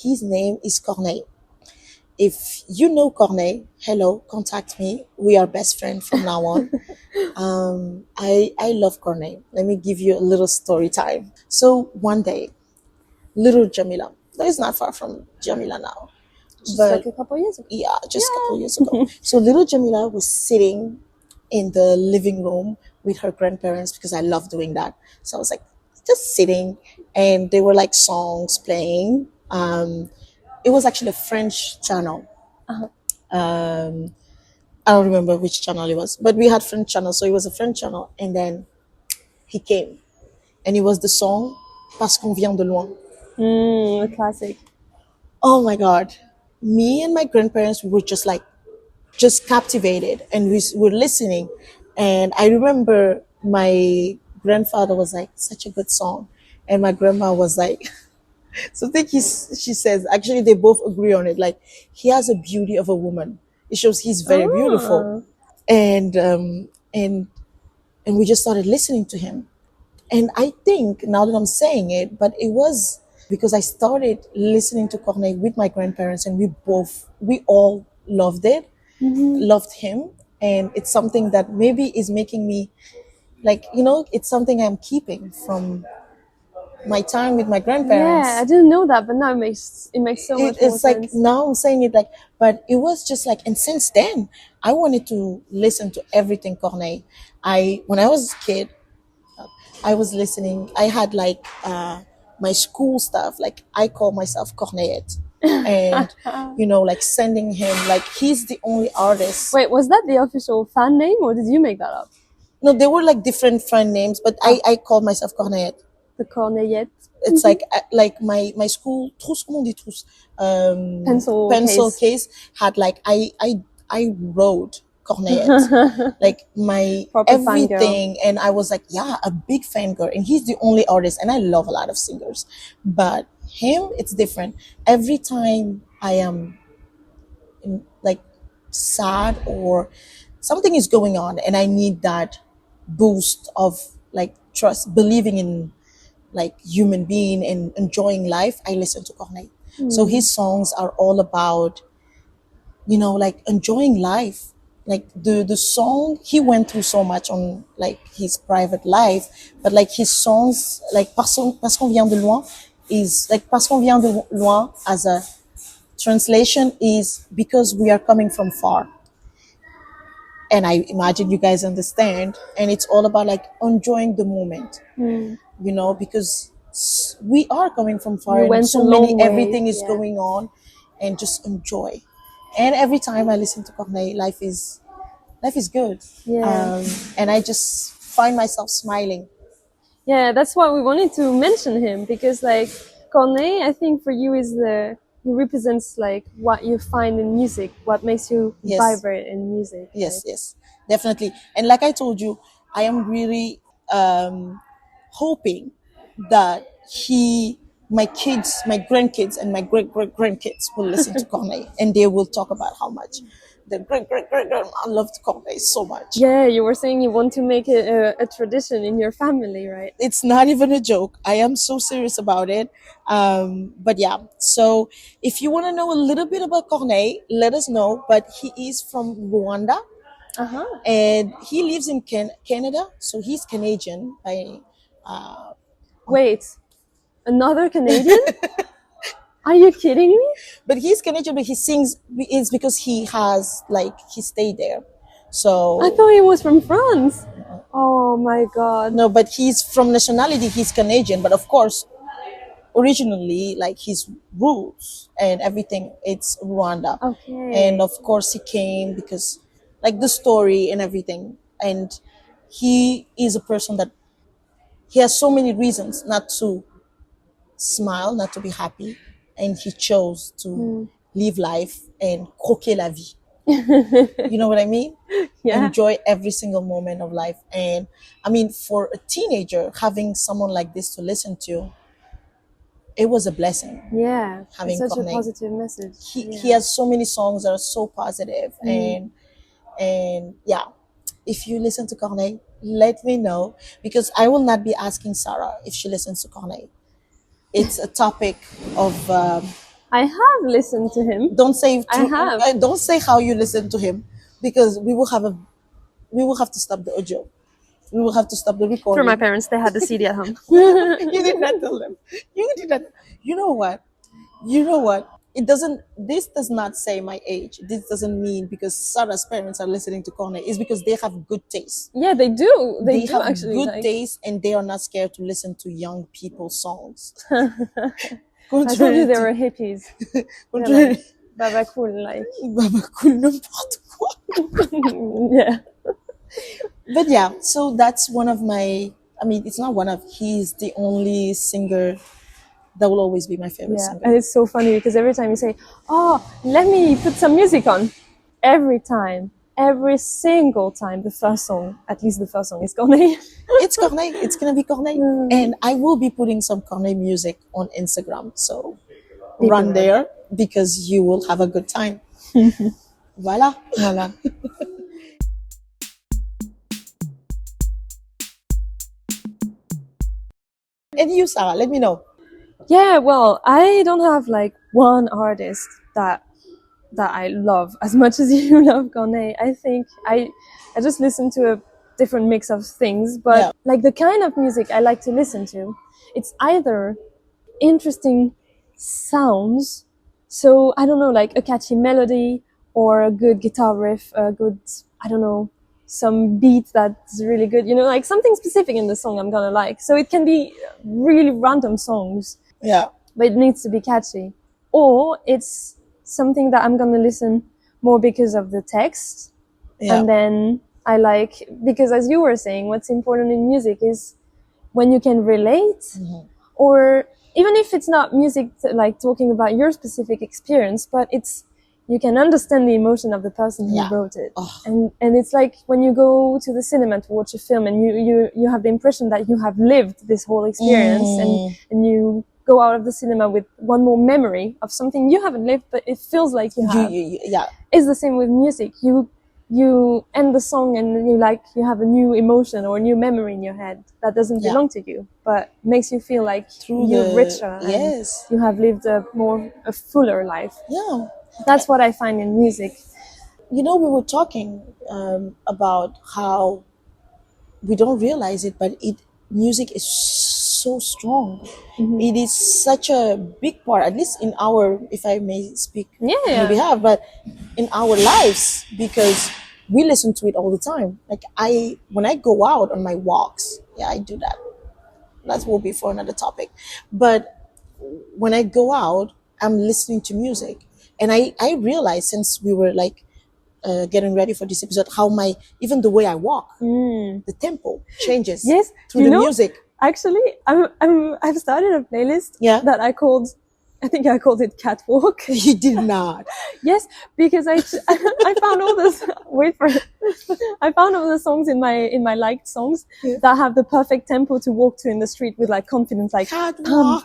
[SPEAKER 1] his name is Corneille. if you know Corneille, hello, contact me. We are best friends from now on. I love Corneille. Let me give you a little story time. So one day, little Djamila, that is not far from Djamila now,
[SPEAKER 2] Just like
[SPEAKER 1] but
[SPEAKER 2] a couple years ago.
[SPEAKER 1] yeah, just a couple years ago. So little Djamila was sitting in the living room with her grandparents because I love doing that. So I was like just sitting, and there were like songs playing. It was actually a French channel.
[SPEAKER 2] Uh-huh.
[SPEAKER 1] I don't remember which channel it was, but we had French channel, so it was a French channel. And then he came, and it was the song "Parce qu'on vient de loin."
[SPEAKER 2] A classic.
[SPEAKER 1] Oh my God, me and my grandparents we were just like just captivated, and we were listening. And I remember my grandfather was like, "Such a good song," and my grandma was like, "So I think she says actually they both agree on it. Like he has a beauty of a woman. It shows he's very beautiful."
[SPEAKER 2] Oh.
[SPEAKER 1] And and and we just started listening to him. And I think now that I'm saying it, but it was because I started listening to Corneille with my grandparents, and we all loved it, loved him. And it's something that maybe is making me like, it's something I'm keeping from my time with my
[SPEAKER 2] Yeah, I
[SPEAKER 1] grandparents.
[SPEAKER 2] didn't know that, but now it makes so much more
[SPEAKER 1] It's like
[SPEAKER 2] sense.
[SPEAKER 1] now I'm saying it like, but it was just like, and since then, I wanted to listen to everything Corneille. When I was a kid, I was listening. I had like my school stuff. Like I call myself Corneillette, and like sending him. Like he's the only artist.
[SPEAKER 2] Wait, was that the official fan name or did you make that up?
[SPEAKER 1] No, they were like different friend names, but
[SPEAKER 2] Ah,
[SPEAKER 1] I called myself Corneillette.
[SPEAKER 2] the Corneillette.
[SPEAKER 1] It's like my school trousse, comment on dit trousse?
[SPEAKER 2] Pencil
[SPEAKER 1] Pencil
[SPEAKER 2] case.
[SPEAKER 1] case had like I wrote Corneillette, like my
[SPEAKER 2] Proper fangirl.
[SPEAKER 1] everything. And I was like, yeah, a big fangirl, and he's the only artist, and I love a lot of singers, but him, it's different. Every time I am like sad or something is going on, and I need that boost of like trust, believing in like human being and enjoying life, I listen to Corneille. So his songs are all about, like enjoying life. Like the song, he went through so much on like his private life, but like his songs, like parce qu'on vient de loin, is like parce qu'on vient de loin as a translation is because we are coming from far. And I imagine you guys understand. And it's all about like enjoying the moment, because we are coming from far,
[SPEAKER 2] You
[SPEAKER 1] and
[SPEAKER 2] went a
[SPEAKER 1] so many
[SPEAKER 2] long way.
[SPEAKER 1] everything is
[SPEAKER 2] Yeah.
[SPEAKER 1] going on, and just enjoy. And every time I listen to Corneille, life is good.
[SPEAKER 2] Yeah.
[SPEAKER 1] And I just find myself smiling.
[SPEAKER 2] Yeah, that's why we wanted to mention him because like Corneille, I think for you he represents like what you find in music, what makes you
[SPEAKER 1] Yes,
[SPEAKER 2] vibrate in music.
[SPEAKER 1] yes,
[SPEAKER 2] Like
[SPEAKER 1] yes, definitely. And like I told you, I am really hoping that my kids, my grandkids, and my great great grandkids will listen to Corneille, and they will talk about how much the great great great grandma loved Corneille so much.
[SPEAKER 2] yeah, you were saying you want to make it a tradition in your family, right?
[SPEAKER 1] It's not even a joke. I am so serious about it. But yeah, so if you want to know a little bit about Corneille, let us know. But he is from Rwanda,
[SPEAKER 2] Uh-huh.
[SPEAKER 1] and he lives in Canada, so he's Canadian by.
[SPEAKER 2] Wait, another Canadian? Are you kidding me?
[SPEAKER 1] But he's Canadian, but he sings. It's because he stayed there.
[SPEAKER 2] I
[SPEAKER 1] So
[SPEAKER 2] thought he was from France. Oh my god.
[SPEAKER 1] no, but he's from nationality. He's Canadian, but of course, originally, like his roots and everything, it's Rwanda. And
[SPEAKER 2] Okay.
[SPEAKER 1] of course, he came because, like, the story and everything. And he is a person that he has so many reasons not to smile, not to be happy, and he chose to live life and croquer la vie. You know what I mean?
[SPEAKER 2] Yeah.
[SPEAKER 1] Enjoy every single moment of life. And I mean, for a teenager, having someone like this to listen to, it was a blessing.
[SPEAKER 2] Yeah. It's
[SPEAKER 1] Having
[SPEAKER 2] such a
[SPEAKER 1] Corneille,
[SPEAKER 2] positive message.
[SPEAKER 1] he
[SPEAKER 2] Yeah.
[SPEAKER 1] has so many songs that are so positive. And yeah, if you listen to Corneille, let me know, because I will not be asking Sarah if she listens to Corneille. It's a topic of
[SPEAKER 2] I have listened to him.
[SPEAKER 1] Don't say
[SPEAKER 2] I have.
[SPEAKER 1] don't say how you listen to him, because we will have to stop the audio. We will have to stop the
[SPEAKER 2] For
[SPEAKER 1] recording.
[SPEAKER 2] my parents, they had the CD at home.
[SPEAKER 1] You did not tell them. You did not. You know what? You know what? It doesn't. This does not say my age. This doesn't mean because Sarah's parents are listening to Kone. It's because they have good taste.
[SPEAKER 2] Yeah, they do. They do
[SPEAKER 1] have
[SPEAKER 2] actually.
[SPEAKER 1] good
[SPEAKER 2] Like,
[SPEAKER 1] taste, and they are not scared to listen to young people's songs.
[SPEAKER 2] I told you they were hippies.
[SPEAKER 1] Contrary.
[SPEAKER 2] Like, Baba cool, like.
[SPEAKER 1] Baba cool, n'importe quoi.
[SPEAKER 2] Yeah.
[SPEAKER 1] But yeah, so that's one of my. I mean, it's not one of. He's the only singer that will always be my favorite
[SPEAKER 2] Yeah,
[SPEAKER 1] singer.
[SPEAKER 2] and it's so funny because every time you say, "Oh, let me put some music on," every time, every single time, the first song, at least the first song, is Corneille.
[SPEAKER 1] It's Corneille. It's gonna be Corneille, and I will be putting some Corneille music on Instagram. So run there because you will have a good time. Voilà.
[SPEAKER 2] Voilà.
[SPEAKER 1] And you, Sarah, let me know.
[SPEAKER 2] Yeah, well, I don't have like one artist that I love as much as you love Corneille. I think I just listen to a different mix of things, but
[SPEAKER 1] Yeah.
[SPEAKER 2] like the kind of music I like to listen to, it's either interesting sounds, so I don't know, like a catchy melody or a good guitar riff, a good, I don't know, some beat that's really good, you know, like something specific in the song I'm gonna like. So it can be really random songs,
[SPEAKER 1] Yeah.
[SPEAKER 2] but it needs to be catchy. Or it's something that I'm gonna listen more because of the text.
[SPEAKER 1] Yeah.
[SPEAKER 2] And then I like, because as you were saying, what's important in music is when you can relate, or even if it's not music like talking about your specific experience, but it's, you can understand the emotion of the person who
[SPEAKER 1] Yeah.
[SPEAKER 2] wrote it.
[SPEAKER 1] Oh.
[SPEAKER 2] And it's like when you go to the cinema to watch a film and you have the impression that you have lived this whole experience, and you go out of the cinema with one more memory of something you haven't lived, but it feels like you have.
[SPEAKER 1] Yeah.
[SPEAKER 2] It's the same with music. You end the song and you have a new emotion or a new memory in your head that doesn't belong to you, but makes you feel like you're richer.
[SPEAKER 1] Yes.
[SPEAKER 2] And you have lived a fuller life.
[SPEAKER 1] Yeah.
[SPEAKER 2] That's what I find in music.
[SPEAKER 1] You know, we were talking about how we don't realize it, but music is so strong. It is such a big part, at least in our, if I may speak on your behalf, but in our lives, because we listen to it all the time. Like when I go out on my walks, yeah, I do that. That will be for another topic. But when I go out, I'm listening to music. And I realized, since we were like getting ready for this episode, how even the way I walk, the tempo changes through the music.
[SPEAKER 2] Actually, I've started a playlist that I called it Catwalk.
[SPEAKER 1] You did not.
[SPEAKER 2] Yes, because I found all this. Wait for it. I found all the songs in my liked songs that have the perfect tempo to walk to in the street with like confidence, like pum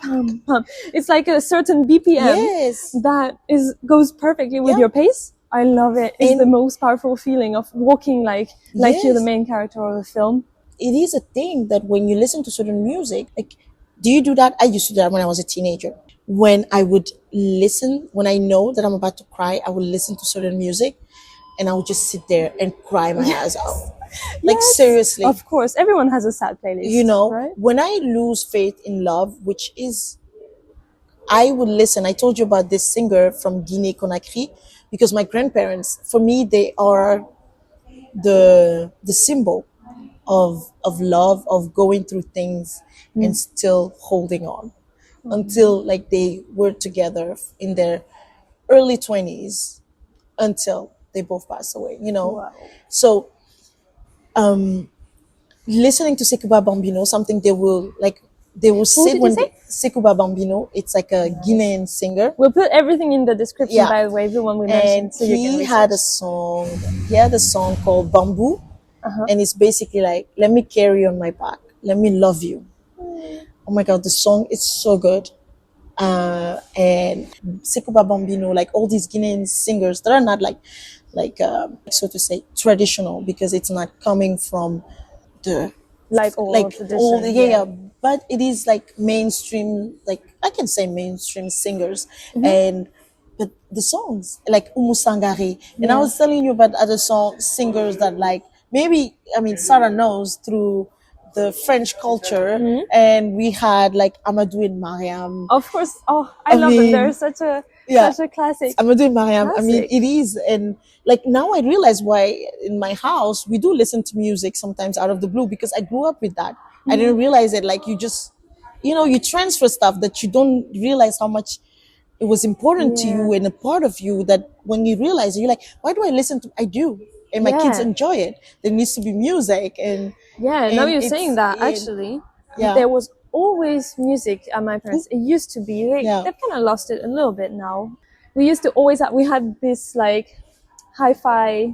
[SPEAKER 2] pum pum. It's like a certain BPM that goes perfectly with your pace. I love it. It's the most powerful feeling of walking like you're the main character of the film.
[SPEAKER 1] It is a thing that when you listen to certain music, like, do you do that? I used to do that when I was a teenager. When I would listen, when I know that I'm about to cry, I would listen to certain music and I would just sit there and cry my ass out. Like, seriously.
[SPEAKER 2] Of course, everyone has a sad playlist.
[SPEAKER 1] You know,
[SPEAKER 2] right?
[SPEAKER 1] When I lose faith in love, which is, I would listen. I told you about this singer from Guinea Conakry, because my grandparents, for me, they are the symbol of love, of going through things and still holding on until like they were together in their early 20s until they both passed away, you know.
[SPEAKER 2] Wow.
[SPEAKER 1] So listening to Sekuba Bambino, something they will say when Sekuba Bambino, it's like a Guinean singer.
[SPEAKER 2] We'll put everything in the description, by the way, the one we mentioned.
[SPEAKER 1] And so he had a song called Bamboo. And it's basically like, let me carry you on my back, let me love you. Oh my god, the song is so good. And Sekuba Bambino, like all these Guinean singers that are not like so to say traditional, because it's not coming from the
[SPEAKER 2] like all
[SPEAKER 1] like all,
[SPEAKER 2] tradition.
[SPEAKER 1] yeah,
[SPEAKER 2] Yeah.
[SPEAKER 1] yeah, but it is like mainstream, like I can say mainstream singers.
[SPEAKER 2] Mm-hmm.
[SPEAKER 1] And but the songs like Umusangari, and I
[SPEAKER 2] Yeah.
[SPEAKER 1] was telling you about other song singers that, like, maybe, I mean, Sarah knows through the French culture.
[SPEAKER 2] Mhm.
[SPEAKER 1] And we had like Amadou and Mariam.
[SPEAKER 2] Of course. Oh, I
[SPEAKER 1] I
[SPEAKER 2] love them. They're
[SPEAKER 1] mean, yeah,
[SPEAKER 2] such a classic.
[SPEAKER 1] Amadou and Mariam. I mean,
[SPEAKER 2] Classic.
[SPEAKER 1] it is. And like now I realize why in my house we do listen to music sometimes out of the blue, because I grew up with that. I didn't realize it. Like, you just, you transfer stuff that you don't realize how much it was important to
[SPEAKER 2] Yeah.
[SPEAKER 1] you and a part of you, that when you realize it, you're like, why do I listen to, I do, and my kids
[SPEAKER 2] Yeah.
[SPEAKER 1] enjoy it. There needs to be music. and
[SPEAKER 2] Yeah. Now
[SPEAKER 1] and
[SPEAKER 2] you're saying
[SPEAKER 1] it's
[SPEAKER 2] that,
[SPEAKER 1] in,
[SPEAKER 2] actually,
[SPEAKER 1] yeah.
[SPEAKER 2] there was always music at my
[SPEAKER 1] Ooh,
[SPEAKER 2] parents. It used to be.
[SPEAKER 1] yeah.
[SPEAKER 2] They've kind of lost it a little bit now. We used to always have, we had this like hi-fi,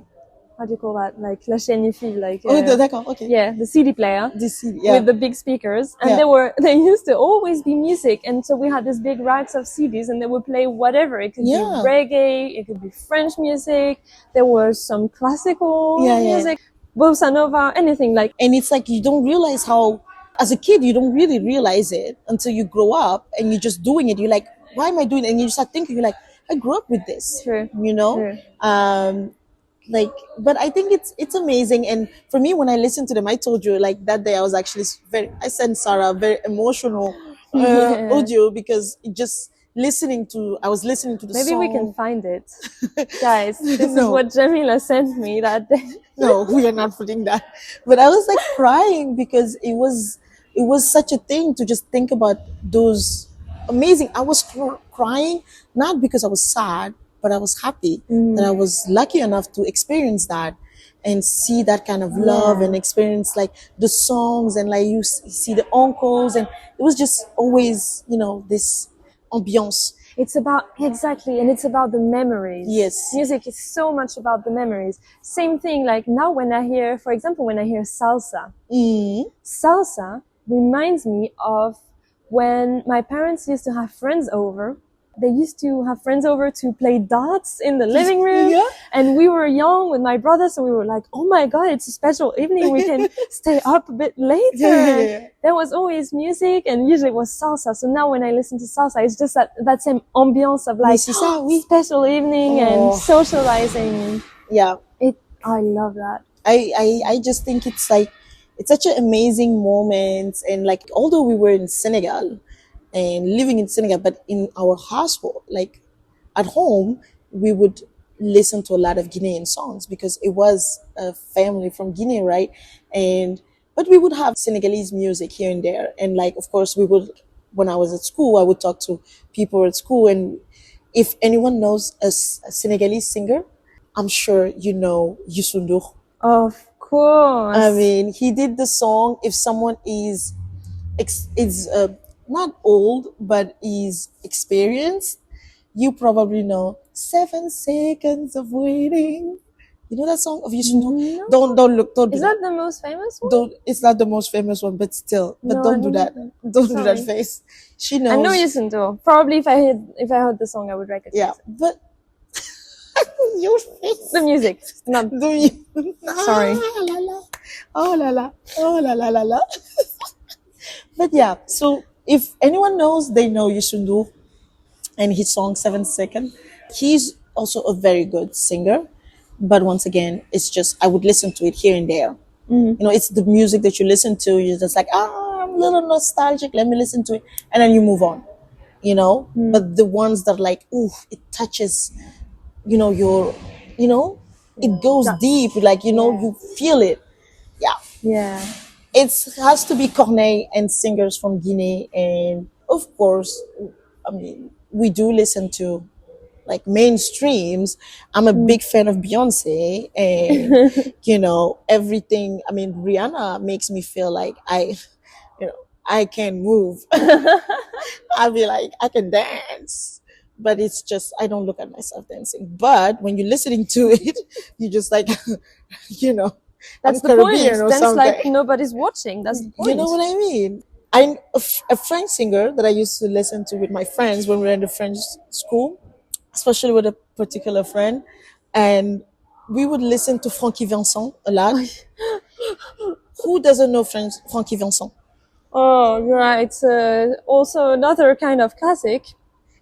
[SPEAKER 2] how do you call that? Like la chaîne IFI, like
[SPEAKER 1] Oh, d'accord, okay.
[SPEAKER 2] yeah, the CD player
[SPEAKER 1] This,
[SPEAKER 2] with
[SPEAKER 1] yeah,
[SPEAKER 2] the big speakers, and
[SPEAKER 1] yeah,
[SPEAKER 2] there used to always be music, and so we had this big racks of CDs, and they would play whatever. It could be
[SPEAKER 1] yeah,
[SPEAKER 2] reggae, it could be French music. There was some classical
[SPEAKER 1] yeah, yeah.
[SPEAKER 2] music, bossa nova, anything like.
[SPEAKER 1] And it's like, you don't realize how, as a kid, you don't really realize it until you grow up and you're just doing it. You're like, why am I doing it? And you start thinking, you're like, I grew up with this,
[SPEAKER 2] True,
[SPEAKER 1] you know?
[SPEAKER 2] true.
[SPEAKER 1] Like, but I think it's amazing. And for me, when I listen to them, I told you, like, that day I was actually I sent Sarah a very emotional
[SPEAKER 2] Yeah.
[SPEAKER 1] audio, because it just I was listening to the
[SPEAKER 2] Maybe we can
[SPEAKER 1] song.
[SPEAKER 2] find it, guys. This is
[SPEAKER 1] No.
[SPEAKER 2] what Djamila sent me that day.
[SPEAKER 1] No, we are not putting that. But I was like crying, because it was such a thing to just think about those amazing. I was crying, not because I was sad, but I was happy that I was lucky enough to experience that and see that kind of love,
[SPEAKER 2] Yeah.
[SPEAKER 1] and experience like the songs, and like you see the uncles, and it was just always, this ambiance.
[SPEAKER 2] It's about, exactly, and it's about the memories.
[SPEAKER 1] Yes.
[SPEAKER 2] Music is so much about the memories. Same thing, like now when I hear, for example, when I hear salsa, salsa reminds me of when my parents used to have friends over. They used to have friends over to play darts in the living room.
[SPEAKER 1] Yeah.
[SPEAKER 2] And we were young with my brother, so we were like, oh my God, it's a special evening. We can stay up a bit later.
[SPEAKER 1] Yeah.
[SPEAKER 2] There was always music, and usually it was salsa. So now when I listen to salsa, it's just that same ambiance of like
[SPEAKER 1] c'est ça, oui.
[SPEAKER 2] special evening and socializing.
[SPEAKER 1] Yeah.
[SPEAKER 2] I love that.
[SPEAKER 1] I just think it's like, it's such an amazing moment. And like, although we were in Senegal and living in Senegal, but in our household, like at home, we would listen to a lot of Guinean songs, because it was a family from Guinea, right? And but we would have Senegalese music here and there. And like, of course, we would, when I was at school, I would talk to people at school, and if anyone knows a Senegalese singer, I'm sure you know Youssou N'Dour.
[SPEAKER 2] Of course.
[SPEAKER 1] I mean, he did the song. If someone is not old but is experienced, you probably know 7 Seconds of Waiting. You know that song of Youssou N'Dour?
[SPEAKER 2] No.
[SPEAKER 1] Don't look. Don't do
[SPEAKER 2] Is
[SPEAKER 1] that.
[SPEAKER 2] that the most famous one?
[SPEAKER 1] Don't. It's not the most famous one, but still. But
[SPEAKER 2] No,
[SPEAKER 1] don't
[SPEAKER 2] I
[SPEAKER 1] do that.
[SPEAKER 2] don't-
[SPEAKER 1] Don't do that
[SPEAKER 2] sorry.
[SPEAKER 1] face. She knows.
[SPEAKER 2] I know Youssou N'Dour. Probably if I heard the song, I would recognize
[SPEAKER 1] Yeah,
[SPEAKER 2] it.
[SPEAKER 1] but your face.
[SPEAKER 2] The music, not.
[SPEAKER 1] Do you?
[SPEAKER 2] Sorry.
[SPEAKER 1] Ah, la, la. Oh la la. Oh la la la la. But yeah, so if anyone knows, they know Youssou N'Dour and his song 7 Second. He's also a very good singer, but once again, it's just I would listen to it here and there. It's the music that you listen to. You're just like, I'm a little nostalgic. Let me listen to it, and then you move on. But the ones that like, ooh, it touches, your, it goes
[SPEAKER 2] Guts.
[SPEAKER 1] deep. Like,
[SPEAKER 2] Yeah.
[SPEAKER 1] you feel it. Yeah.
[SPEAKER 2] Yeah.
[SPEAKER 1] It has to be Corneille and singers from Guinea. And of course, I mean, we do listen to like mainstreams. I'm a big fan of Beyonce, and everything. I mean, Rihanna makes me feel like I can move. I'll be like, I can dance. But it's just, I don't look at myself dancing. But when you're listening to it, you just like,
[SPEAKER 2] That's
[SPEAKER 1] I'm
[SPEAKER 2] the point.
[SPEAKER 1] Caribbean or
[SPEAKER 2] Dance like
[SPEAKER 1] something.
[SPEAKER 2] nobody's watching. That's the point.
[SPEAKER 1] You know what I mean? I'm a French singer that I used to listen to with my friends when we were in the French school, especially with a particular friend. And we would listen to Frankie Vincent a lot. Who doesn't know Frankie Vincent?
[SPEAKER 2] Oh, yeah, it's also another kind of classic,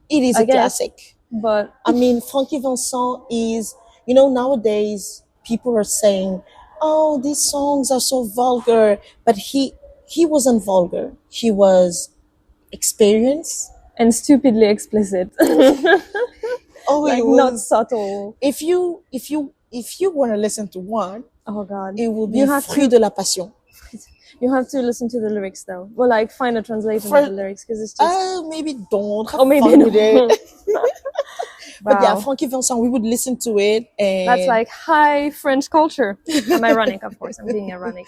[SPEAKER 1] It is
[SPEAKER 2] I
[SPEAKER 1] a
[SPEAKER 2] guess.
[SPEAKER 1] classic.
[SPEAKER 2] But
[SPEAKER 1] I mean, Frankie Vincent is, you know, nowadays people are saying, "Oh, these songs are so vulgar," but he wasn't vulgar. He was experienced.
[SPEAKER 2] and stupidly explicit,
[SPEAKER 1] Oh, it
[SPEAKER 2] like not
[SPEAKER 1] was.
[SPEAKER 2] subtle.
[SPEAKER 1] If you want to listen to one,
[SPEAKER 2] Oh God,
[SPEAKER 1] it will be
[SPEAKER 2] you have
[SPEAKER 1] Fruit
[SPEAKER 2] to
[SPEAKER 1] de la Passion.
[SPEAKER 2] you have to listen to the lyrics though. Well, like find a translation of the
[SPEAKER 1] For
[SPEAKER 2] lyrics because it's just
[SPEAKER 1] maybe don't have
[SPEAKER 2] or maybe
[SPEAKER 1] fun with it.
[SPEAKER 2] no.
[SPEAKER 1] But yeah,
[SPEAKER 2] Wow,
[SPEAKER 1] Frankie Vincent, we would listen to it,
[SPEAKER 2] that's
[SPEAKER 1] and
[SPEAKER 2] like high French culture. I'm ironic, of course. I'm being ironic.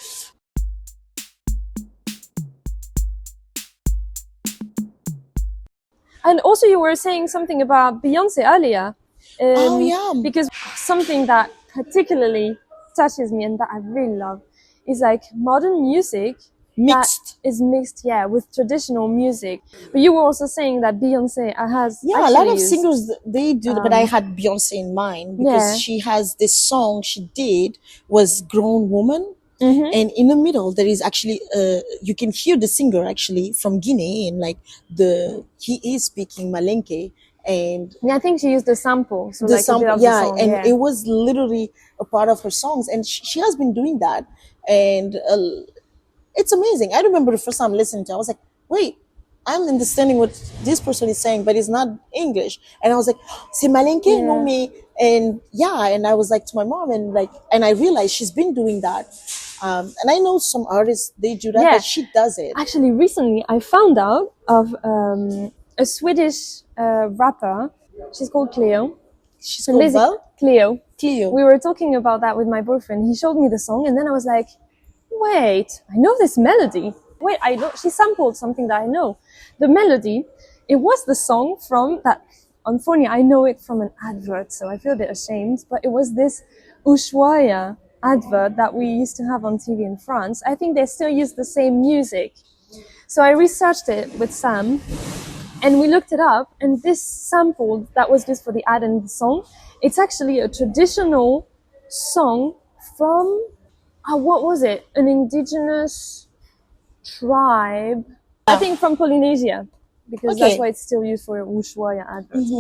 [SPEAKER 2] And also, you were saying something about Beyonce earlier,
[SPEAKER 1] oh yeah,
[SPEAKER 2] because something that particularly touches me and that I really love is like modern music that
[SPEAKER 1] mixed.
[SPEAKER 2] is mixed, yeah, with traditional music. But you were also saying that Beyonce has
[SPEAKER 1] Yeah, a lot
[SPEAKER 2] actually
[SPEAKER 1] of
[SPEAKER 2] used,
[SPEAKER 1] singers they do, but I had Beyonce in mind because
[SPEAKER 2] yeah,
[SPEAKER 1] she has this song she did was "Grown Woman,"
[SPEAKER 2] mm-hmm.
[SPEAKER 1] and in the middle there is actually you can hear the singer actually from Guinea, and like he is speaking Malenke, and
[SPEAKER 2] Yeah, I think she used a sample, so
[SPEAKER 1] the
[SPEAKER 2] like a bit
[SPEAKER 1] sample,
[SPEAKER 2] of the
[SPEAKER 1] yeah,
[SPEAKER 2] song,
[SPEAKER 1] and
[SPEAKER 2] yeah.
[SPEAKER 1] it was literally a part of her songs, and she has been doing that, and it's amazing. I remember the first time listening to it, I was like, wait, I'm understanding what this person is saying, but it's not English. And I was like, c'est malinke, no
[SPEAKER 2] Yeah.
[SPEAKER 1] me. And yeah, and I was like to my mom, and like, and I realized she's been doing that. And I know some artists, they do that,
[SPEAKER 2] Yeah.
[SPEAKER 1] but she does it.
[SPEAKER 2] Actually, recently I found out of a Swedish rapper. She's called Cleo.
[SPEAKER 1] She's
[SPEAKER 2] And
[SPEAKER 1] called
[SPEAKER 2] basically,
[SPEAKER 1] Val
[SPEAKER 2] Cleo.
[SPEAKER 1] Cleo.
[SPEAKER 2] We were talking about that with my boyfriend. He showed me the song, and then I was like, wait, I know this melody. Wait, I know. She sampled something that I know. The melody, it was the song from that. Unfortunately, I know it from an advert, so I feel a bit ashamed. But it was this Ushuaia advert that we used to have on TV in France. I think they still use the same music. So I researched it with Sam, and we looked it up, and this sample that was used for the ad and the song, it's actually a traditional song from, what was it? An indigenous tribe, I think from Polynesia, because that's
[SPEAKER 1] Okay.
[SPEAKER 2] why it's still used for Ushuaia adverts.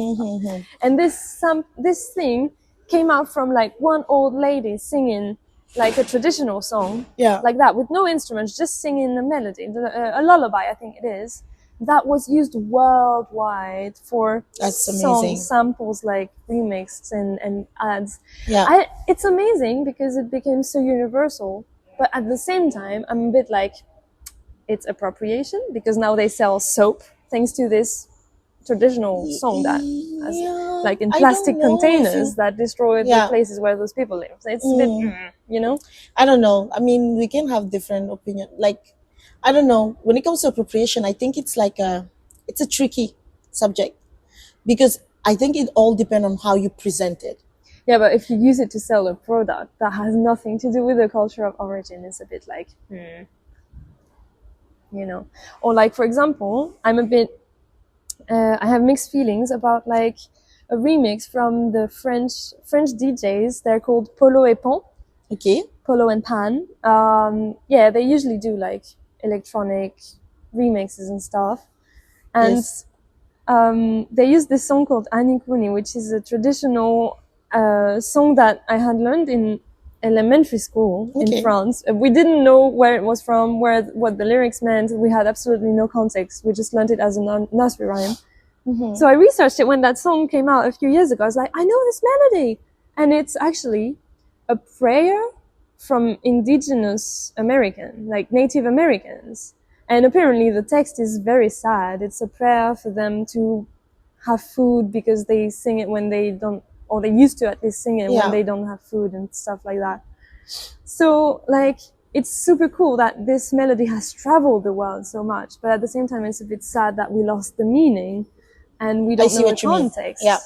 [SPEAKER 2] And this thing came out from like one old lady singing like a traditional song,
[SPEAKER 1] Yeah.
[SPEAKER 2] like that, with no instruments, just singing the melody, a lullaby, I think it is. That was used worldwide for
[SPEAKER 1] That's
[SPEAKER 2] song
[SPEAKER 1] amazing.
[SPEAKER 2] samples, like remixes and ads.
[SPEAKER 1] Yeah.
[SPEAKER 2] It's amazing because it became so universal, but at the same time, I'm a bit like, it's appropriation because now they sell soap thanks to this traditional song that has,
[SPEAKER 1] Yeah.
[SPEAKER 2] like in
[SPEAKER 1] I
[SPEAKER 2] plastic
[SPEAKER 1] don't know if
[SPEAKER 2] containers
[SPEAKER 1] you,
[SPEAKER 2] that destroy the
[SPEAKER 1] yeah.
[SPEAKER 2] places where those people live. So it's a bit, you know?
[SPEAKER 1] I don't know. I mean, we can have different opinion. Like, I don't know. When it comes to appropriation, I think it's a tricky subject because I think it all depends on how you present it.
[SPEAKER 2] Yeah, but if you use it to sell a product that has nothing to do with the culture of origin, it's a bit like, you know? Or like, for example, I have mixed feelings about like a remix from the French DJs. They're called Polo et Pan.
[SPEAKER 1] Okay.
[SPEAKER 2] Polo and Pan. Yeah, they usually do like electronic remixes and stuff. And
[SPEAKER 1] Yes.
[SPEAKER 2] they use this song called Anikuni, which is a traditional song that I had learned in elementary school in
[SPEAKER 1] Okay.
[SPEAKER 2] France. We didn't know where it was from, what the lyrics meant. We had absolutely no context. We just learned it as a nursery rhyme. So I researched it when that song came out a few years ago. I was like, I know this melody. And it's actually a prayer from indigenous American, like Native Americans. And apparently the text is very sad. It's a prayer for them to have food because they sing it when they don't, or they used to at least sing it
[SPEAKER 1] Yeah.
[SPEAKER 2] when they don't have food and stuff like that. So like, it's super cool that this melody has traveled the world so much, but at the same time, it's a bit sad that we lost the meaning and we don't
[SPEAKER 1] see
[SPEAKER 2] know
[SPEAKER 1] what
[SPEAKER 2] the
[SPEAKER 1] you mean.
[SPEAKER 2] context.
[SPEAKER 1] Yeah.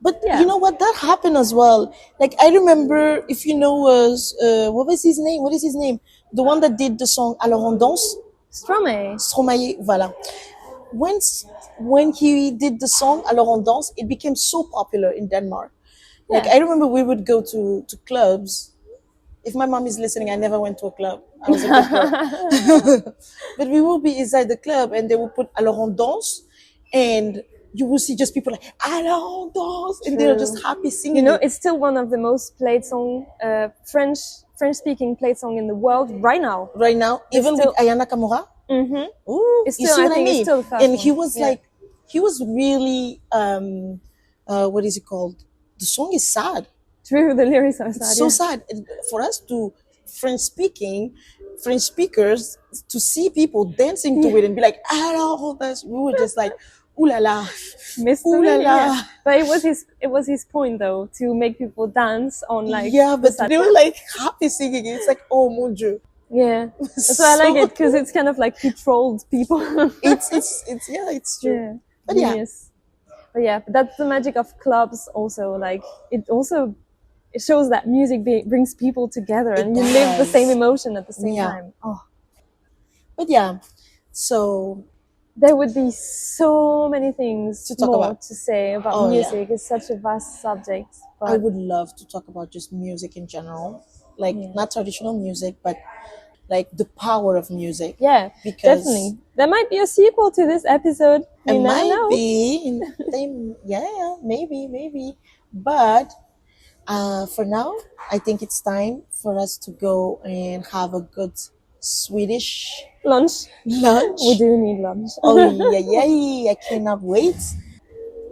[SPEAKER 1] But
[SPEAKER 2] Yeah.
[SPEAKER 1] you know what? That happened as well. Like I remember, if you know, what was his name? What is his name? The one that did the song "Alors on danse."
[SPEAKER 2] Stromae.
[SPEAKER 1] Stromae, voilà. When he did the song "Alors on danse," it became so popular in Denmark. Like
[SPEAKER 2] Yeah.
[SPEAKER 1] I remember we would go to clubs, If my mom is listening, I never went to a club. I was a good girl. But we will be inside the club and they will put Alors on danse, and you will see just people like Alors on danse, and they're just happy singing.
[SPEAKER 2] You know,
[SPEAKER 1] it.
[SPEAKER 2] it's still one of the most played song, French speaking played song in the world right now.
[SPEAKER 1] Right now, even
[SPEAKER 2] still-
[SPEAKER 1] with Ayana Kamura.
[SPEAKER 2] Mm-hmm.
[SPEAKER 1] Ooh,
[SPEAKER 2] It's
[SPEAKER 1] you
[SPEAKER 2] still,
[SPEAKER 1] see
[SPEAKER 2] I
[SPEAKER 1] what I
[SPEAKER 2] think it's
[SPEAKER 1] mean?
[SPEAKER 2] still the first
[SPEAKER 1] And he
[SPEAKER 2] one.
[SPEAKER 1] was
[SPEAKER 2] Yeah.
[SPEAKER 1] like, he was really, what is it called? The song is sad.
[SPEAKER 2] True, the lyrics are sad.
[SPEAKER 1] So
[SPEAKER 2] yeah.
[SPEAKER 1] sad. And for us to French speakers, to see people dancing to it and be like, "Alors, that's," we were just like, "Ooh la la,
[SPEAKER 2] Missed
[SPEAKER 1] ooh
[SPEAKER 2] the
[SPEAKER 1] la
[SPEAKER 2] lyric,
[SPEAKER 1] la."
[SPEAKER 2] yeah. But it was his point though, to make people dance on like
[SPEAKER 1] Yeah,
[SPEAKER 2] the
[SPEAKER 1] but
[SPEAKER 2] sad
[SPEAKER 1] they were like happy singing it. It's like, oh mon Dieu.
[SPEAKER 2] Yeah, that's why I like it, because it's kind of like he trolled people.
[SPEAKER 1] It's yeah, it's true.
[SPEAKER 2] Yeah,
[SPEAKER 1] But yeah.
[SPEAKER 2] genius. But yeah, but that's the magic of clubs. Also, like it shows that music brings people together, and you live the
[SPEAKER 1] does.
[SPEAKER 2] same emotion at the same
[SPEAKER 1] Yeah.
[SPEAKER 2] time. Oh,
[SPEAKER 1] But yeah, so
[SPEAKER 2] there would be so many things
[SPEAKER 1] To talk
[SPEAKER 2] more
[SPEAKER 1] about.
[SPEAKER 2] to say about
[SPEAKER 1] Oh, yeah.
[SPEAKER 2] music. It's such a vast subject. But
[SPEAKER 1] I would love to talk about just music in general, like not traditional music, but like the power of music.
[SPEAKER 2] yeah,
[SPEAKER 1] Because
[SPEAKER 2] definitely. There might be a sequel to this episode.
[SPEAKER 1] it
[SPEAKER 2] You never
[SPEAKER 1] might
[SPEAKER 2] know.
[SPEAKER 1] be, yeah, maybe. But for now, I think it's time for us to go and have a good Swedish
[SPEAKER 2] Lunch.
[SPEAKER 1] lunch.
[SPEAKER 2] We do need lunch.
[SPEAKER 1] Oh yeah, I cannot wait.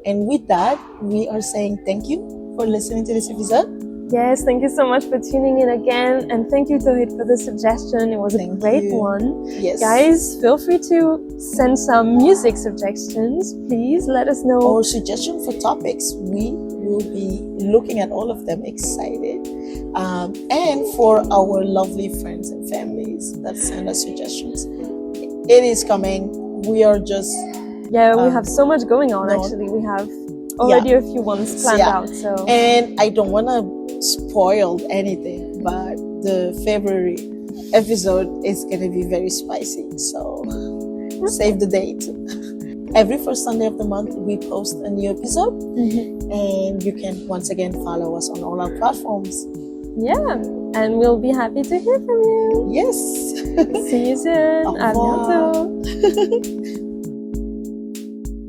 [SPEAKER 1] And with that, we are saying thank you for listening to this episode.
[SPEAKER 2] Yes, thank you so much for tuning in again, and thank you Towhid for the suggestion. It was a
[SPEAKER 1] Thank
[SPEAKER 2] great
[SPEAKER 1] you.
[SPEAKER 2] one.
[SPEAKER 1] Yes,
[SPEAKER 2] Guys, feel free to send some music suggestions. Please let us know.
[SPEAKER 1] or suggestion for topics. We will be looking at all of them, excited. And for our lovely friends and families that send us suggestions, it is coming. We are just
[SPEAKER 2] Yeah, we have so much going on.
[SPEAKER 1] no.
[SPEAKER 2] Actually, we have already a few ones planned
[SPEAKER 1] Yeah.
[SPEAKER 2] out. So
[SPEAKER 1] And I don't want to spoil anything, but the February episode is going to be very spicy. So save the date. Every first Sunday of the month, we post a new episode. And you can once again follow us on all our platforms.
[SPEAKER 2] yeah, and we'll be happy to hear from you.
[SPEAKER 1] Yes.
[SPEAKER 2] See you soon.
[SPEAKER 1] Au
[SPEAKER 2] À
[SPEAKER 1] revoir.
[SPEAKER 2] bientôt.